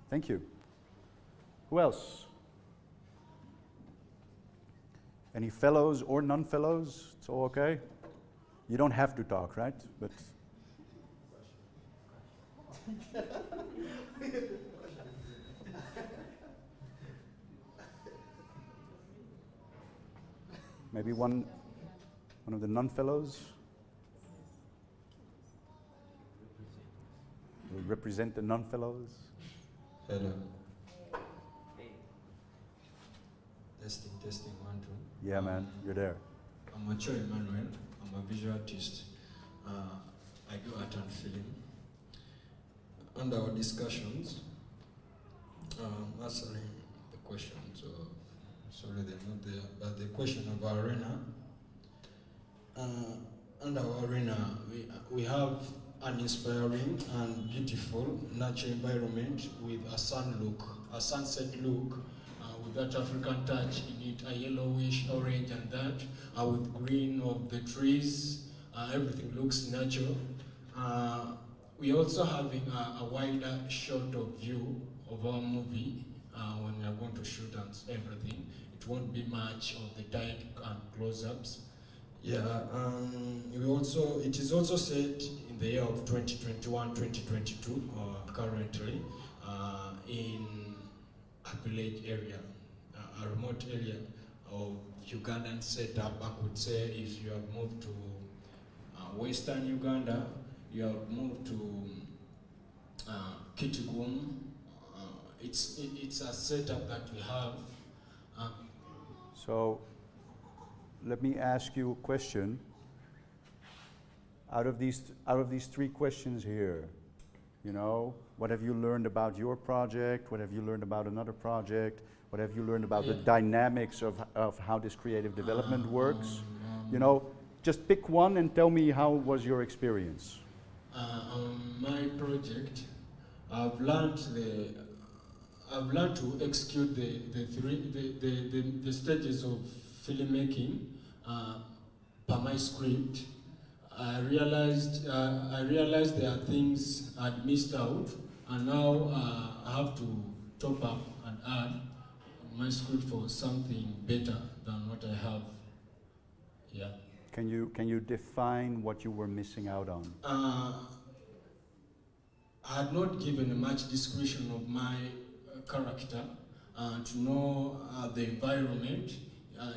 Thank you. Who else? Any fellows or non-fellows? It's all okay? You don't have to talk, right? But maybe one of the non-fellows will represent the non-fellows. Hello. Testing, 1, 2. Yeah, man, you're there. I'm Macho Emmanuel. I'm a visual artist. I do art and film. Under our discussions, answering the questions, sorry they're not there, but the question of our arena. Under our arena, we have an inspiring and beautiful natural environment with a sunset look, with that African touch in it, a yellowish, orange and that, with green of the trees, everything looks natural. We also having a wider shot of view of our movie when we are going to shoot and everything. It won't be much of the tight and close-ups. Yeah, it is also set in the year of 2021-2022, currently, in a village area, a remote area of Ugandan setup. I could say if you have moved to Western Uganda, you have moved to Kitgum. It's a setup that we have. So let me ask you a question. Out of these 3 questions here, you know, what have you learned about your project? What have you learned about another project? What have you learned about the dynamics of how this creative development works? You know, just pick one and tell me how was your experience. My project, I've learned to execute the stages of filmmaking per my script. I realized there are things I'd missed out, and now I have to top up and add my script for something better than what I have. Yeah. Can you define what you were missing out on? I had not given much description of my character to know the environment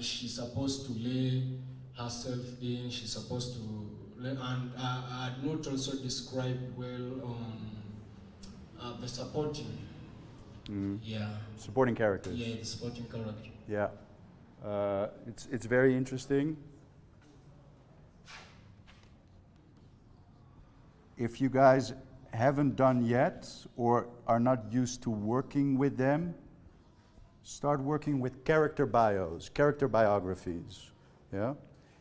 she's supposed to lay herself in. She's supposed to, and I had not also described well on the supporting. Yeah. Supporting characters. Yeah, the supporting character. Yeah. It's very interesting. If you guys haven't done yet or are not used to working with them, start working with character bios, character biographies. Yeah?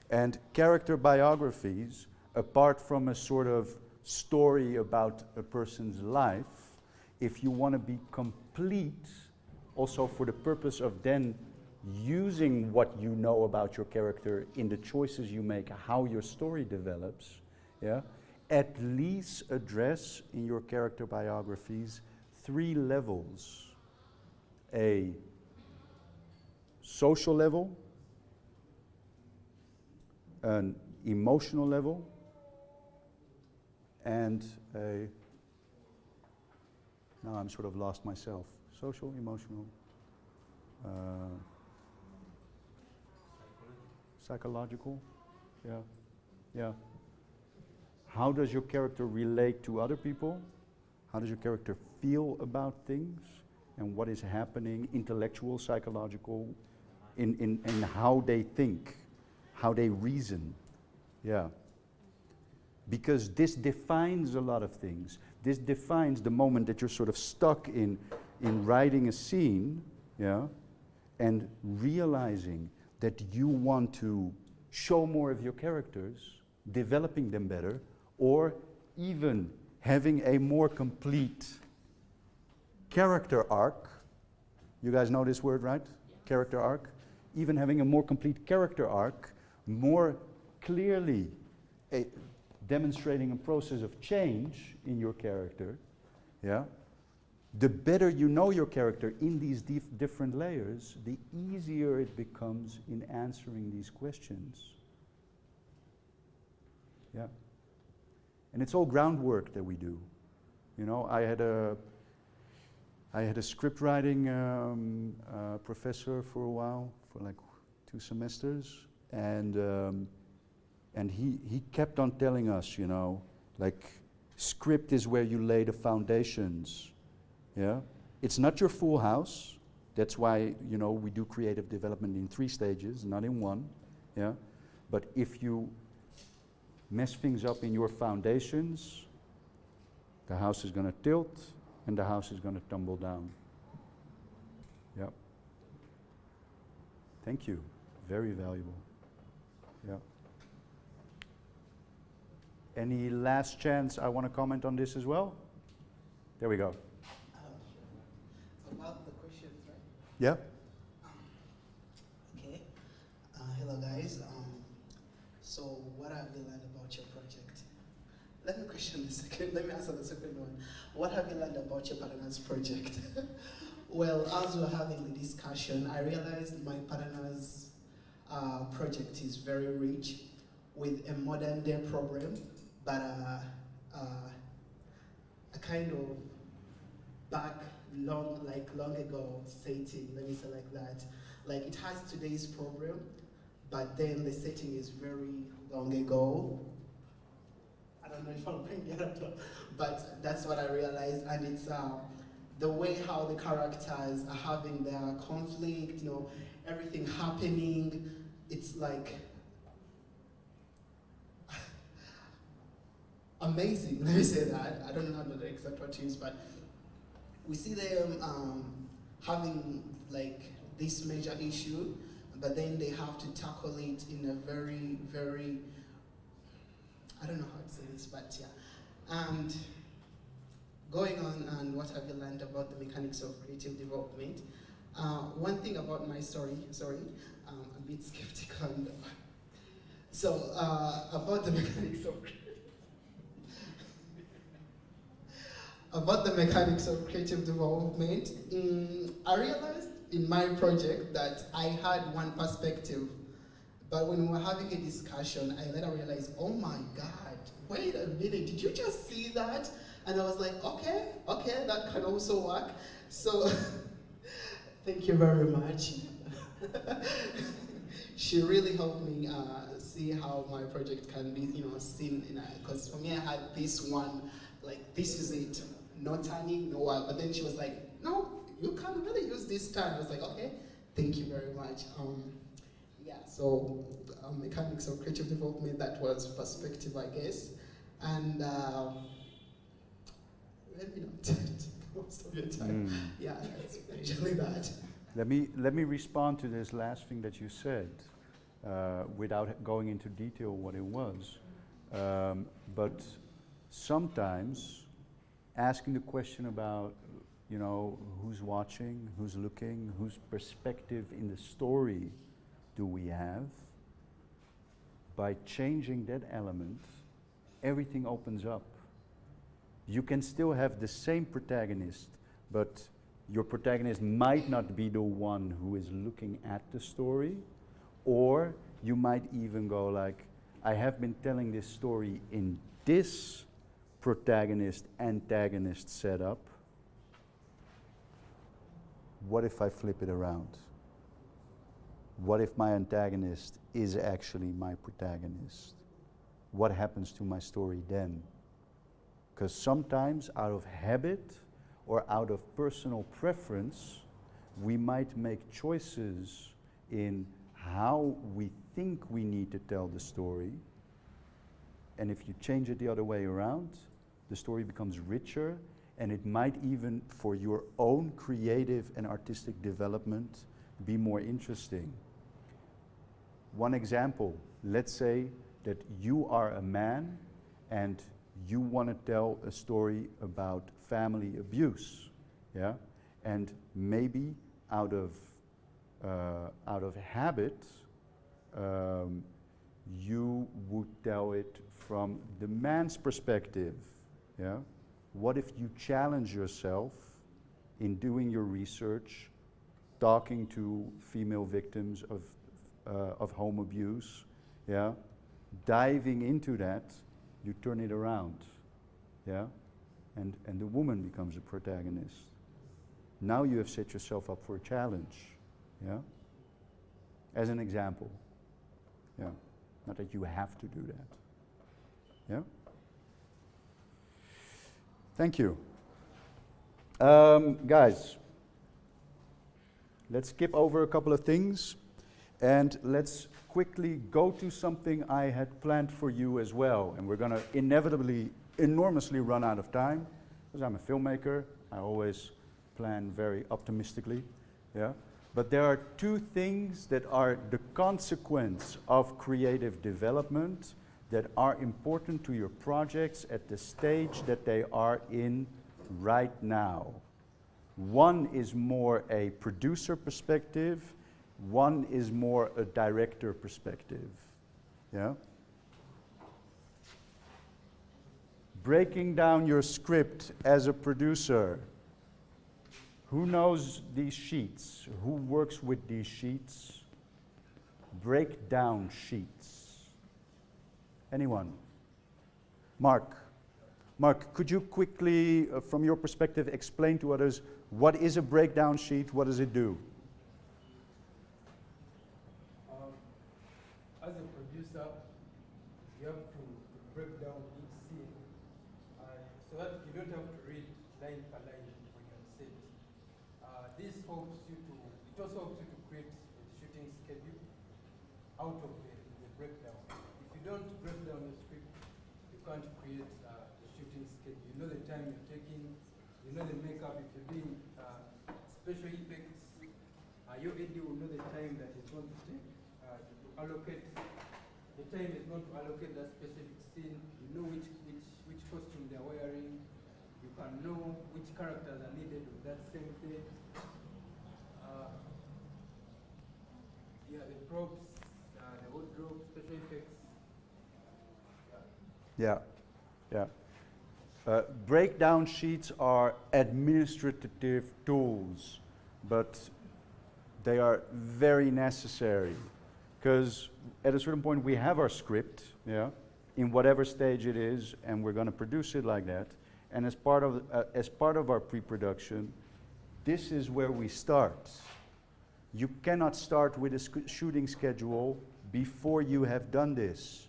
And character biographies, apart from a sort of story about a person's life, if you want to be complete, also for the purpose of then using what you know about your character in the choices you make, how your story develops, yeah, at least address in your character biographies 3 levels. A social level, an emotional level, and a, now I'm sort of lost myself. Social, emotional, psychological, yeah. How does your character relate to other people? How does your character feel about things? And what is happening, intellectual, psychological, in how they think, how they reason, yeah. Because this defines a lot of things. This defines the moment that you're sort of stuck in writing a scene, yeah, and realizing that you want to show more of your characters, developing them better, or even having a more complete character arc. You guys know this word, right? Yeah. Character arc. Even having a more complete character arc, more clearly demonstrating a process of change in your character, yeah, the better you know your character in these different layers, the easier it becomes in answering these questions. Yeah. And it's all groundwork that we do. You know, I had a script writing professor for a while, for like 2 semesters, and he kept on telling us, you know, like, script is where you lay the foundations. Yeah, it's not your full house. That's why, you know, we do creative development in 3 stages, not in 1. Yeah, but if you mess things up in your foundations, the house is going to tilt and the house is going to tumble down. Yeah. Thank you. Very valuable. Yeah. Any last chance? I want to comment on this as well. There we go. About the questions, right? Yeah. Okay. Hello, guys. So, what have you learned about your project? Let me answer the second one. What have you learned about your partner's project? Well, as we were having the discussion, I realized my partner's project is very rich with a modern day problem, but a kind of long ago setting, let me say like that. Like, it has today's problem, but then the setting is very long ago. I don't know if I'm bringing it up, but that's what I realized, and it's the way how the characters are having their conflict, you know, everything happening. It's like amazing. Let me say that. I don't know the exact word to use, but we see them having like this major issue, but then they have to tackle it in a very, very, I don't know how to say this, but yeah. And going on, and what have you learned about the mechanics of creative development? One thing about my story, I'm a bit skeptical. So, about the mechanics of creative development, I realized in my project that I had one perspective, but when we were having a discussion, I later realized, oh my God, wait a minute, did you just see that? And I was like, okay, that can also work. So, thank you very much. She really helped me see how my project can be, you know, seen in because for me I had this one, like, this is it, no turning, no what. But then she was like, no, you can really use this turn. I was like, okay, thank you very much. Yeah, so mechanics of creative development, that was perspective, I guess. And let me not take most of your time. Yeah, that's usually that. Let me respond to this last thing that you said, without going into detail what it was. But sometimes asking the question about, you know, who's watching, who's looking, whose perspective in the story do we have, by changing that element, everything opens up. You can still have the same protagonist, but your protagonist might not be the one who is looking at the story, or you might even go like, I have been telling this story in this protagonist-antagonist setup. What if I flip it around? What if my antagonist is actually my protagonist? What happens to my story then? Because sometimes out of habit or out of personal preference, we might make choices in how we think we need to tell the story. And if you change it the other way around, the story becomes richer, and it might even, for your own creative and artistic development, be more interesting. One example, let's say that you are a man and you want to tell a story about family abuse, yeah? And maybe out of habit, you would tell it from the man's perspective, yeah? What if you challenge yourself in doing your research, talking to female victims of home abuse, yeah, diving into that, you turn it around, yeah, and the woman becomes a protagonist. Now you have set yourself up for a challenge, yeah, as an example, yeah, not that you have to do that, yeah. Thank you. Guys, let's skip over a couple of things and let's quickly go to something I had planned for you as well. And we're going to inevitably, enormously run out of time because I'm a filmmaker. I always plan very optimistically. Yeah? But there are two things that are the consequence of creative development that are important to your projects at the stage that they are in right now. One is more a producer perspective, one is more a director perspective. Yeah? Breaking down your script as a producer. Who knows these sheets? Who works with these sheets? Breakdown sheets. Anyone? Mark. Mark, could you quickly, from your perspective, explain to others what is a breakdown sheet? What does it do? As a producer, you have to break down each scene so that you don't have to read line per line when you're on set. This helps you to, it also helps you to create a shooting schedule out of the breakdown. If you don't break down the script, you can't create the shooting schedule. You know the time you're taking, you know the makeup. If you're doing special effects, your AD will know the time that it's going to take to allocate. The time is going to allocate that specific scene. You know which costume they're wearing. You can know which characters are needed with that same thing. Yeah, the props, the wardrobe, special effects. Yeah, yeah. Breakdown sheets are administrative tools, but they are very necessary because at a certain point we have our script, yeah, in whatever stage it is, and we're going to produce it like that. And as part of our pre-production, this is where we start. You cannot start with a shooting schedule before you have done this.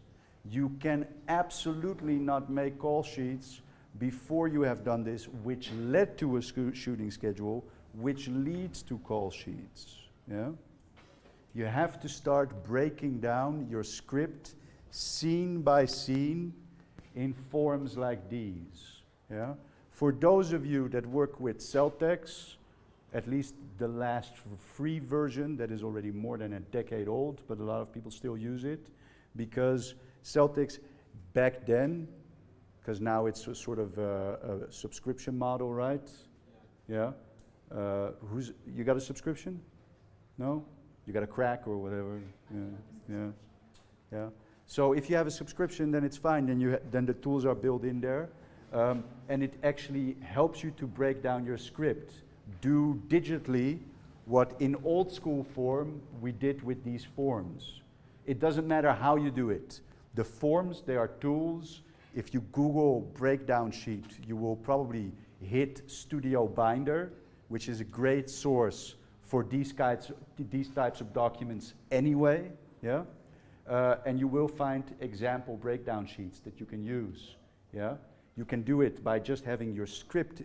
You can absolutely not make call sheets before you have done this, which led to a shooting schedule, which leads to call sheets. Yeah? You have to start breaking down your script scene by scene in forms like these. Yeah? For those of you that work with Celtex, at least the last free version that is already more than a decade old, but a lot of people still use it, because Celtics back then, because now it's a sort of a subscription model, right? Yeah. You got a subscription? No? You got a crack or whatever? Yeah. So if you have a subscription, then it's fine. Then the tools are built in there, and it actually helps you to break down your script. Do digitally what in old school form we did with these forms. It doesn't matter how you do it. The forms, they are tools. If you Google breakdown sheet, you will probably hit Studio Binder, which is a great source for these types of documents anyway. Yeah? And you will find example breakdown sheets that you can use. Yeah? You can do it by just having your script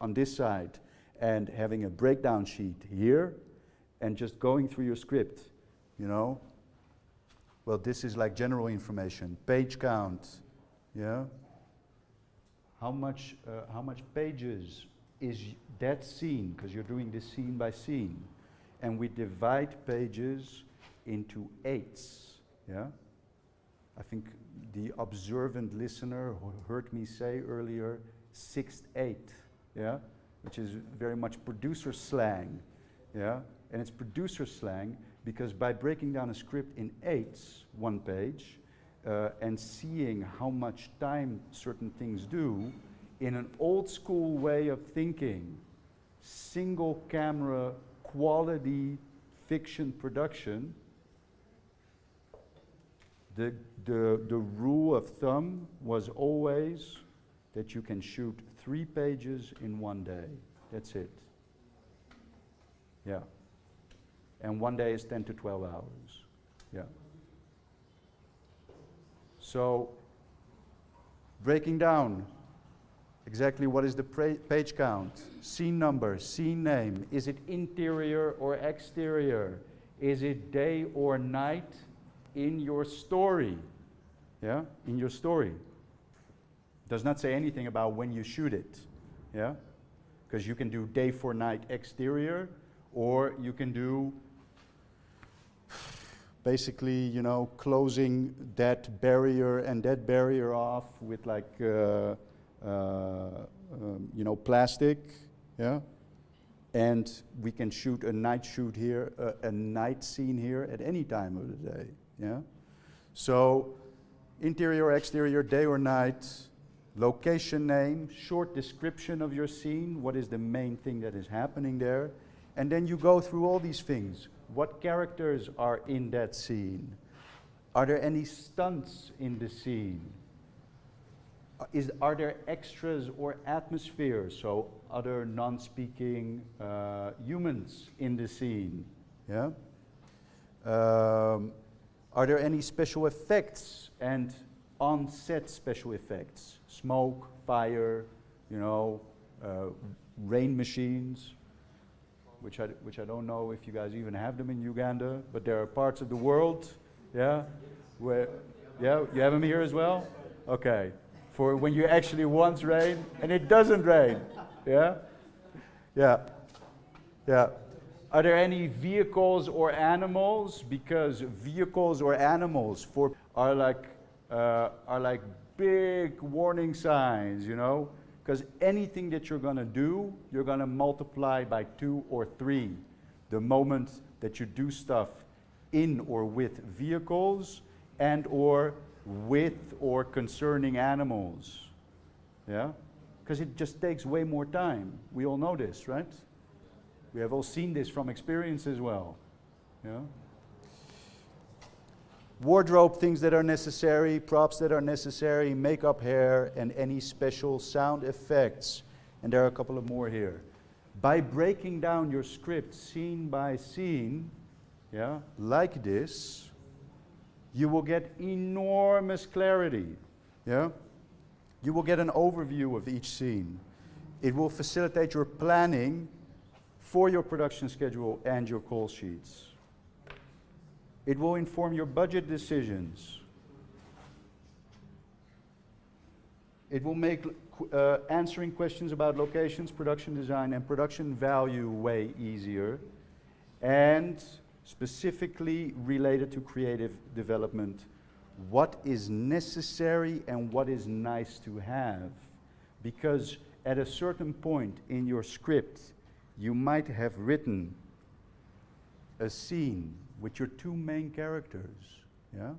on this side and having a breakdown sheet here and just going through your script, you know. Well, this is like general information, page count, yeah. How much pages is that scene? Because you're doing this scene by scene, and we divide pages into eighths, yeah. I think the observant listener who heard me say earlier, 6/8, yeah, which is very much producer slang, yeah, and it's producer slang. Because by breaking down a script in eighths, one page, and seeing how much time certain things do, in an old school way of thinking, single camera quality fiction production, the rule of thumb was always that you can shoot 3 pages in one day. That's it. Yeah. And one day is 10 to 12 hours. Yeah. So, breaking down exactly what is the page count, scene number, scene name, is it interior or exterior, is it day or night in your story, yeah, in your story. Does not say anything about when you shoot it, yeah, because you can do day for night exterior, or you can do basically, you know, closing that barrier and that barrier off with like, you know, plastic, yeah? And we can shoot a night shoot here, a night scene here at any time of the day, yeah? So, interior, exterior, day or night, location name, short description of your scene, what is the main thing that is happening there, and then you go through all these things. What characters are in that scene? Are there any stunts in the scene? Are there extras or atmosphere, so other non-speaking humans in the scene? Yeah. Are there any special effects and on-set special effects? Smoke, fire, you know, rain machines, which I don't know if you guys even have them in Uganda, but there are parts of the world, yeah, where, yeah, you have them here as well? Okay. For when you actually want rain and it doesn't rain, yeah? Yeah, yeah. Are there any vehicles or animals? Because vehicles or animals are like big warning signs, you know? Because anything that you're going to do, you're going to multiply by 2 or 3. The moment that you do stuff in or with vehicles and or with or concerning animals. Yeah? Because it just takes way more time. We all know this, right? We have all seen this from experience as well. Yeah? Wardrobe, things that are necessary, props that are necessary, makeup, hair, and any special sound effects. And there are a couple of more here. By breaking down your script scene by scene, yeah, like this, you will get enormous clarity. Yeah? You will get an overview of each scene. It will facilitate your planning for your production schedule and your call sheets. It will inform your budget decisions. It will make answering questions about locations, production design, and production value way easier, and specifically related to creative development, what is necessary and what is nice to have. Because at a certain point in your script, you might have written a scene with your 2 main characters, yeah?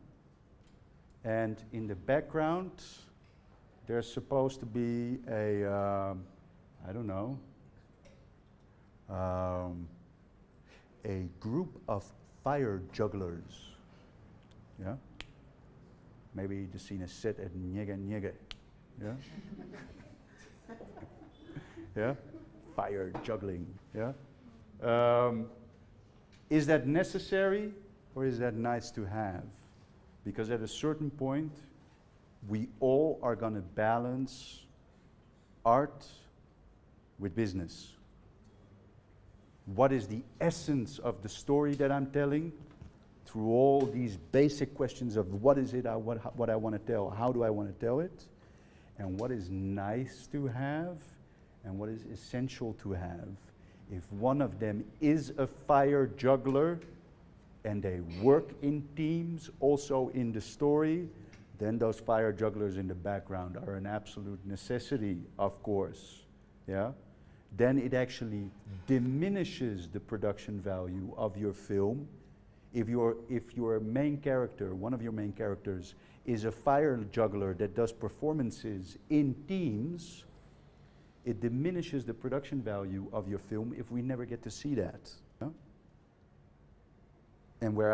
And in the background, there's supposed to be a, I don't know, a group of fire jugglers, yeah? Maybe the scene is set at Nyege Nyege, yeah? Yeah? Fire juggling, yeah? Is that necessary or is that nice to have? Because at a certain point, we all are going to balance art with business. What is the essence of the story that I'm telling? Through all these basic questions of what is it, what I want to tell, how do I want to tell it, and what is nice to have, and what is essential to have. If one of them is a fire juggler and they work in teams also in the story, then those fire jugglers in the background are an absolute necessity, of course. Yeah? Then it actually diminishes the production value of your film. If your main character, one of your main characters, is a fire juggler that does performances in teams, it diminishes the production value of your film if we never get to see that. Yeah? And where